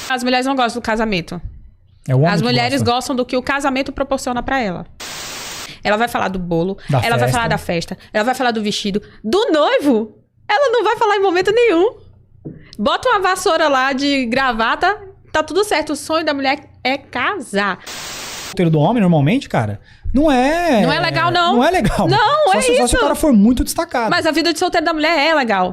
As mulheres não gostam do casamento. É o homem As que mulheres gosta. gostam do que o casamento proporciona pra ela. Ela vai falar do bolo, ela vai falar da festa, ela vai falar do vestido. Do noivo, ela não vai falar em momento nenhum. Bota uma vassoura lá de gravata, tá tudo certo. O sonho da mulher é casar. O roteiro do homem, normalmente, cara, não é... Não é legal, não. Não é legal. Não, só é se, isso. Só se o cara for muito destacado. Mas a vida de solteiro da mulher é legal.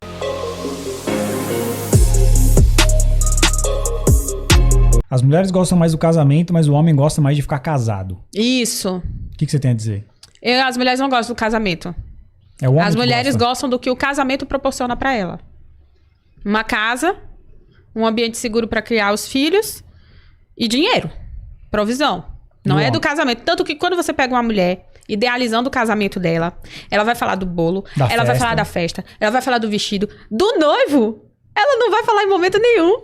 As mulheres gostam mais do casamento, mas o homem gosta mais de ficar casado. Isso. O que você tem a dizer? As mulheres não gostam do casamento. É o homem As que mulheres gosta. gostam do que o casamento proporciona pra ela. Uma casa, um ambiente seguro pra criar os filhos e dinheiro. Provisão. Não é do casamento. Tanto que quando você pega uma mulher idealizando o casamento dela, ela vai falar do bolo, ela vai falar da festa, ela vai falar do vestido. Do noivo, ela não vai falar em momento nenhum.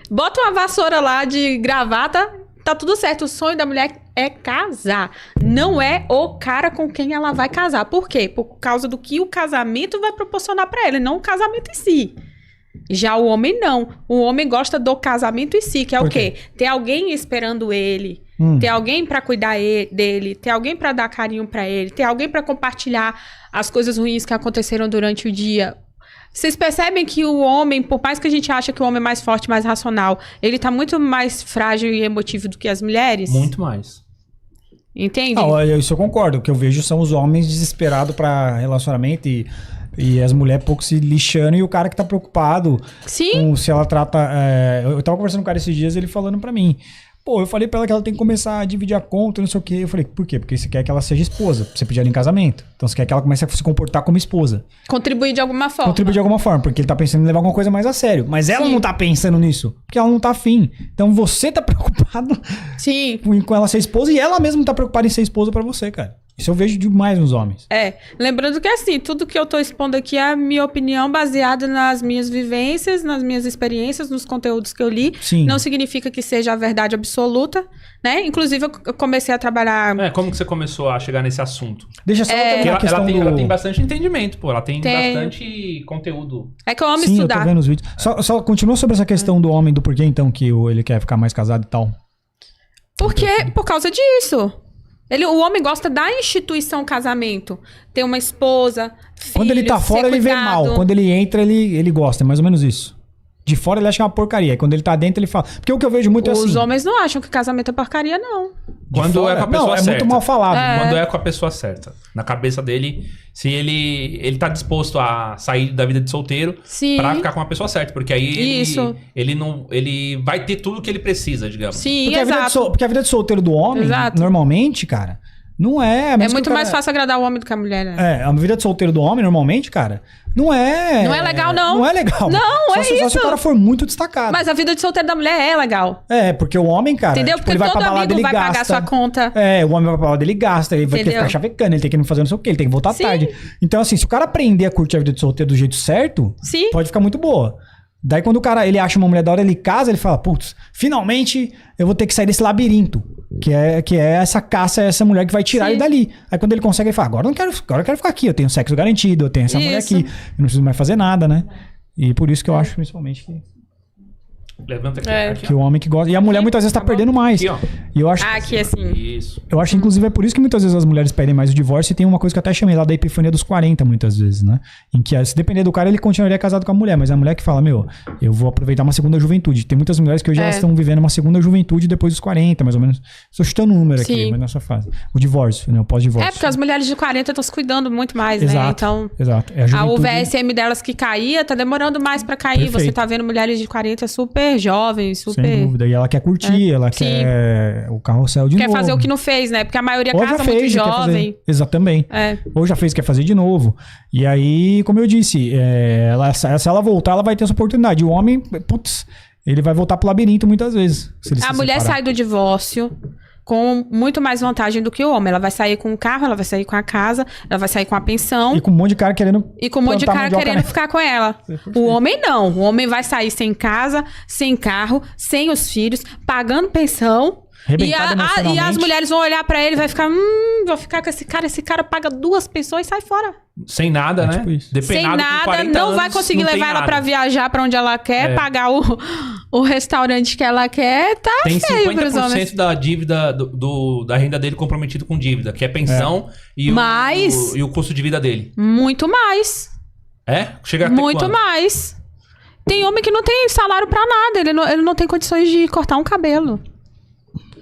Bota uma vassoura lá de gravata, tá tudo certo. O sonho da mulher é casar. Não é o cara com quem ela vai casar. Por quê? Por causa do que o casamento vai proporcionar pra ela, e não o casamento em si. Já o homem não. O homem gosta do casamento em si, que é o quê? Ter alguém esperando ele, ter alguém pra cuidar dele, ter alguém pra dar carinho pra ele, ter alguém pra compartilhar as coisas ruins que aconteceram durante o dia. Vocês percebem que o homem, por mais que a gente ache que o homem é mais forte, mais racional, ele tá muito mais frágil e emotivo do que as mulheres? Muito mais. Entende? Isso eu concordo. O que eu vejo são os homens desesperados pra relacionamento e as mulheres pouco se lixando e o cara que tá preocupado com se ela trata... eu tava conversando com o cara esses dias, ele falando pra mim... Pô, eu falei pra ela que ela tem que começar a dividir a conta, não sei o quê. Eu falei, por quê? Porque você quer que ela seja esposa. Você pediu ela em casamento. Então você quer que ela comece a se comportar como esposa. Contribuir de alguma forma. Contribuir de alguma forma, porque ele tá pensando em levar alguma coisa mais a sério. Mas ela não tá pensando nisso, porque ela não tá afim. Então você tá preocupado com ela ser esposa e ela mesma tá preocupada em ser esposa pra você, cara. Isso eu vejo demais nos homens. Lembrando que assim, tudo que eu tô expondo aqui é a minha opinião baseada nas minhas vivências, nas minhas experiências, nos conteúdos que eu li. Sim. Não significa que seja a verdade absoluta, né? Inclusive, eu comecei a trabalhar... Como que você começou a chegar nesse assunto? Deixa só ela tem bastante entendimento, pô. Ela tem bastante conteúdo. É que eu amo estudar. estudar. Eu tô vendo os vídeos. Só continua sobre essa questão do homem, do porquê então que ele quer ficar mais casado e tal. Por causa disso. O homem gosta da instituição casamento. Ter uma esposa, filhos, quando ele tá fora, ele vê mal. Quando ele entra, ele gosta. É mais ou menos isso. De fora, ele acha que é uma porcaria. E quando ele tá dentro, ele fala... Porque o que eu vejo muito é assim... Os homens não acham que casamento é porcaria, não. Quando é com a pessoa certa. É muito mal falado. Quando é com a pessoa certa. Na cabeça dele, se ele tá disposto a sair da vida de solteiro pra ficar com a pessoa certa. Porque aí ele vai ter tudo que ele precisa, digamos. Sim, porque exato. Porque a vida de solteiro do homem, normalmente, cara... Não é... É muito mais fácil agradar o homem do que a mulher, né? A vida de solteiro do homem, normalmente, cara, não é... Não é legal, não. Não é legal. Não, Só se o cara for muito destacado. Mas a vida de solteiro da mulher é legal. Porque o homem, cara... Entendeu? Porque ele vai todo pra balada, amigo ele vai gasta. pagar sua conta. O homem vai pra balada, ele gasta. Ele vai ter que ficar chavecando, ele tem que fazer não sei o quê, ele tem que voltar tarde. Então, assim, se o cara aprender a curtir a vida de solteiro do jeito certo, pode ficar muito boa. Daí, quando o cara ele acha uma mulher da hora, ele casa, ele fala, putz, finalmente eu vou ter que sair desse labirinto. Que é essa caça, essa mulher que vai tirar ele dali. Aí quando ele consegue, ele fala, agora eu quero ficar aqui, eu tenho sexo garantido, eu tenho essa mulher aqui, eu não preciso mais fazer nada, né? E por isso que eu acho, principalmente, que... Levanta aqui. Que o homem que gosta... E a mulher muitas vezes tá perdendo mais. Aqui, ó. E eu acho... Aqui, assim. Isso. Eu acho, inclusive, é por isso que muitas vezes as mulheres pedem mais o divórcio. E tem uma coisa que eu até chamei lá da epifania dos 40, muitas vezes, né? Em que, se depender do cara, ele continuaria casado com a mulher. Mas é a mulher que fala, eu vou aproveitar uma segunda juventude. Tem muitas mulheres que hoje elas estão vivendo uma segunda juventude depois dos 40, mais ou menos. Estou chutando um número aqui, mas nessa fase. O divórcio, né? O pós-divórcio. Porque as mulheres de 40 estão se cuidando muito mais, né? Então, exato. O VSM delas que caía, tá demorando mais pra cair. Perfeito. Você tá vendo mulheres de 40 super jovens, sem dúvida. E ela quer curtir, ela quer o carrossel de novo. Quer fazer o que não fez, né? Porque a maioria casa muito jovem. Exatamente. Ou já fez, quer fazer de novo. E aí, como eu disse, se ela voltar, ela vai ter essa oportunidade. O homem, putz, ele vai voltar pro labirinto muitas vezes. A mulher sai do divórcio com muito mais vantagem do que o homem. Ela vai sair com o carro, ela vai sair com a casa, ela vai sair com a pensão. E com um monte de cara querendo... ficar com ela. O homem não. O homem vai sair sem casa, sem carro, sem os filhos, pagando pensão, E as mulheres vão olhar pra ele e vai ficar, vou ficar com esse cara paga 2 pensões e sai fora. Sem nada, né? Tipo sem nada, não vai conseguir levar ela pra viajar pra onde ela quer, pagar o restaurante que ela quer, tá tem feio pros homens. 50% da dívida da renda dele comprometido com dívida, que é pensão e o custo de vida dele. Muito mais. Chega a ter muito quanto? Mais. Tem homem que não tem salário pra nada, ele não tem condições de cortar um cabelo.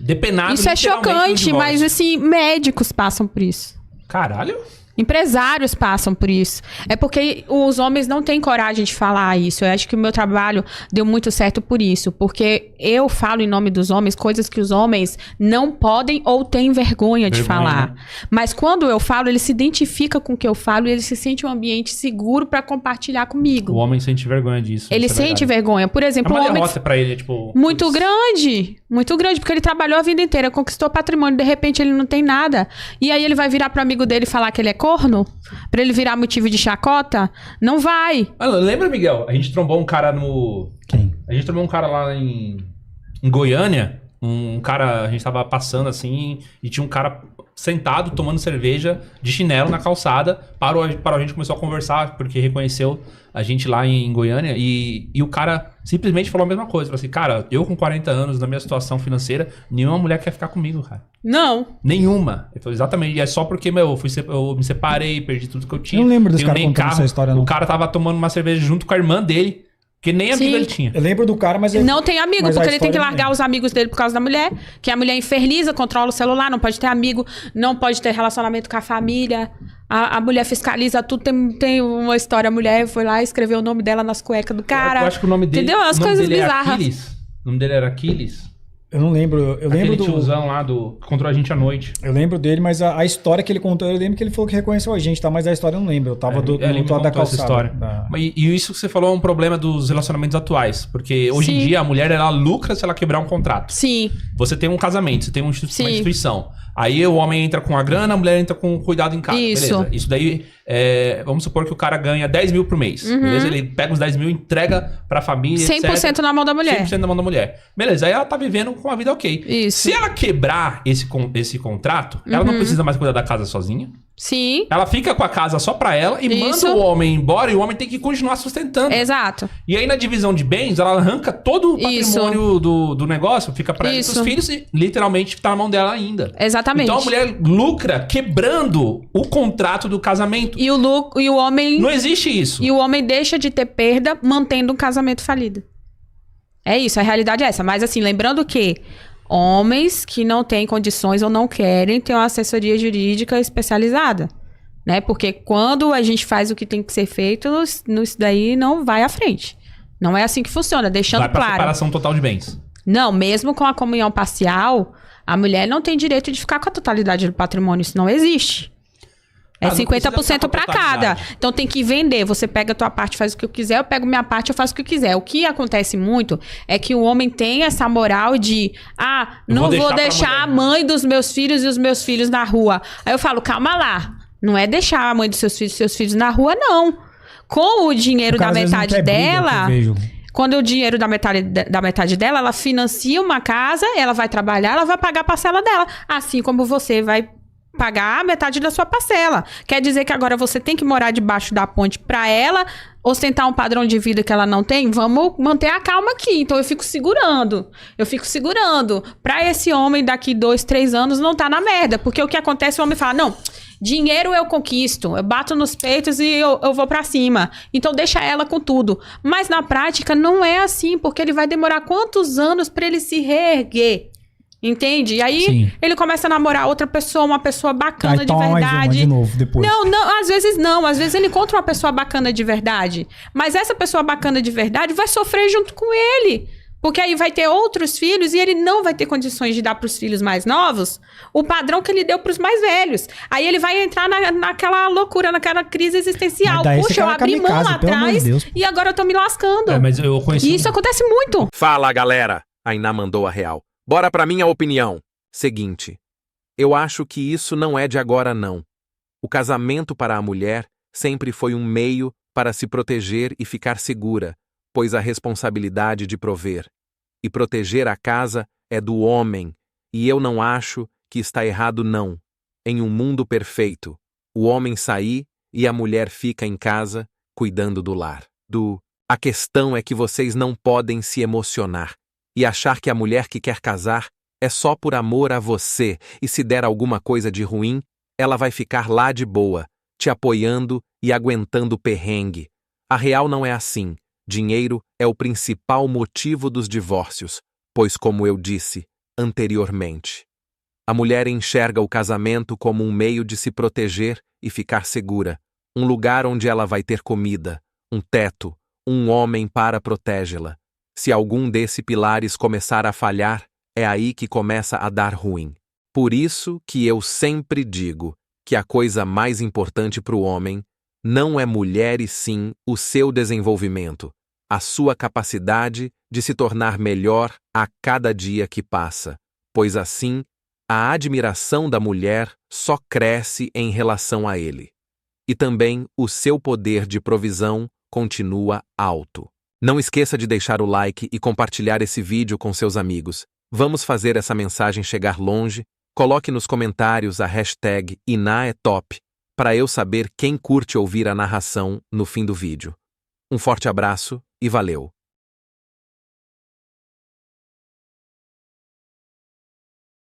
Depenado. Isso é chocante, mas assim, médicos passam por isso. Caralho. Empresários passam por isso. É porque os homens não têm coragem de falar isso. Eu acho que o meu trabalho deu muito certo por isso. Porque eu falo em nome dos homens coisas que os homens não podem ou têm vergonha de falar. Né? Mas quando eu falo, ele se identifica com o que eu falo e ele se sente um ambiente seguro pra compartilhar comigo. O homem sente vergonha disso. Ele sente vergonha. Por exemplo, é uma o homem... derrota pra ele, tipo... Muito grande. Muito grande. Porque ele trabalhou a vida inteira, conquistou patrimônio. De repente, ele não tem nada. E aí, ele vai virar pro amigo dele e falar que ele é corno? Pra ele virar motivo de chacota? Não vai. Lembra, Miguel? A gente trombou um cara no... Quem? A gente trombou um cara lá em Goiânia. Um cara, a gente tava passando assim e tinha um cara sentado tomando cerveja de chinelo na calçada. Parou a gente, começou a conversar porque reconheceu a gente lá em Goiânia e o cara simplesmente falou a mesma coisa. Falou assim, cara, eu com 40 anos, na minha situação financeira, nenhuma mulher quer ficar comigo, cara. Não. Nenhuma. Ele falou, exatamente. E é só porque, eu me separei, perdi tudo que eu tinha. Eu não lembro desse cara contando essa história, não. O cara tava tomando uma cerveja junto com a irmã dele. Porque nem amigo ele tinha. Eu lembro do cara, mas... Não tem amigo, porque ele tem que largar os amigos dele por causa da mulher. Que a mulher inferniza, controla o celular, não pode ter amigo, não pode ter relacionamento com a família. A mulher fiscaliza tudo. Tem uma história, a mulher foi lá e escreveu o nome dela nas cuecas do cara. Eu acho que o nome dele... Entendeu? As coisas bizarras. O nome dele era Aquiles. Eu não lembro. Eu lembro do tiozão lá que encontrou a gente à noite. Eu lembro dele, mas a história que ele contou, eu lembro que ele falou que reconheceu a gente, tá? Mas a história eu não lembro. Eu tava do lado da calçada. História. E isso que você falou é um problema dos relacionamentos atuais. Porque hoje em dia a mulher, ela lucra se ela quebrar um contrato. Sim. Você tem um casamento, você tem uma instituição. Aí o homem entra com a grana, a mulher entra com cuidado em casa. Isso. Beleza. Isso daí, vamos supor que o cara ganha 10 mil por mês. Beleza? Ele pega os 10 mil e entrega pra família, 100% etc. na mão da mulher. 100% na mão da mulher. Beleza. Aí ela tá vivendo com a vida ok. Isso. Se ela quebrar esse contrato, ela não precisa mais cuidar da casa sozinha. Sim. Ela fica com a casa só pra ela e manda o homem embora e o homem tem que continuar sustentando. Exato. E aí na divisão de bens, ela arranca todo o patrimônio do negócio, fica pra ela e os filhos e literalmente tá na mão dela ainda. Exatamente. Então a mulher lucra quebrando o contrato do casamento. E o homem... Não existe isso. E o homem deixa de ter perda mantendo um casamento falido. É isso, a realidade é essa. Mas assim, lembrando que homens que não têm condições ou não querem ter uma assessoria jurídica especializada, né? Porque quando a gente faz o que tem que ser feito, isso daí não vai à frente. Não é assim que funciona, deixando vai pra claro. Separação total de bens. Não, mesmo com a comunhão parcial, a mulher não tem direito de ficar com a totalidade do patrimônio, isso não existe. É 50% para cada. Então tem que vender. Você pega a tua parte, faz o que eu quiser. Eu pego minha parte, eu faço o que eu quiser. O que acontece muito é que o homem tem essa moral de... não vou deixar a mãe dos meus filhos e os meus filhos na rua. Aí eu falo, calma lá. Não é deixar a mãe dos seus filhos na rua, não. Com o dinheiro da metade dela... Quando o dinheiro da metade dela, ela financia uma casa, ela vai trabalhar, ela vai pagar a parcela dela. Assim como você vai pagar a metade da sua parcela. Quer dizer que agora você tem que morar debaixo da ponte para ela ostentar um padrão de vida que ela não tem? Vamos manter a calma aqui. Então eu fico segurando. Para esse homem daqui 2, 3 anos não tá na merda. Porque o que acontece, o homem fala, não, dinheiro eu conquisto, eu bato nos peitos e eu vou pra cima. Então deixa ela com tudo. Mas na prática não é assim, porque ele vai demorar quantos anos para ele se reerguer? Entende? E aí ele começa a namorar outra pessoa, uma pessoa bacana de verdade. Mais uma de novo depois. Não, às vezes não. Às vezes ele encontra uma pessoa bacana de verdade. Mas essa pessoa bacana de verdade vai sofrer junto com ele. Porque aí vai ter outros filhos e ele não vai ter condições de dar para os filhos mais novos o padrão que ele deu para os mais velhos. Aí ele vai entrar naquela loucura, naquela crise existencial. Puxa, eu abri mão lá atrás e agora eu tô me lascando. Mas eu conheci e isso acontece muito. Fala, galera. A Iná mandou a real. Bora pra minha opinião. Seguinte. Eu acho que isso não é de agora, não. O casamento para a mulher sempre foi um meio para se proteger e ficar segura, pois a responsabilidade de prover e proteger a casa é do homem, E eu não acho que está errado não. Em um mundo perfeito, o homem sair e a mulher fica em casa, cuidando do lar. A questão é que vocês não podem se emocionar e achar que a mulher que quer casar é só por amor a você e se der alguma coisa de ruim, ela vai ficar lá de boa, te apoiando e aguentando o perrengue. A real não é assim. Dinheiro é o principal motivo dos divórcios, pois, como eu disse anteriormente, a mulher enxerga o casamento como um meio de se proteger e ficar segura, um lugar onde ela vai ter comida, um teto, um homem para protegê-la. Se algum desses pilares começar a falhar, é aí que começa a dar ruim. Por isso que eu sempre digo que a coisa mais importante para o homem não é mulher e sim o seu desenvolvimento, a sua capacidade de se tornar melhor a cada dia que passa, pois assim a admiração da mulher só cresce em relação a ele. E também o seu poder de provisão continua alto. Não esqueça de deixar o like e compartilhar esse vídeo com seus amigos. Vamos fazer essa mensagem chegar longe. Coloque nos comentários a hashtag #InaEtop para eu saber quem curte ouvir a narração no fim do vídeo. Um forte abraço e valeu!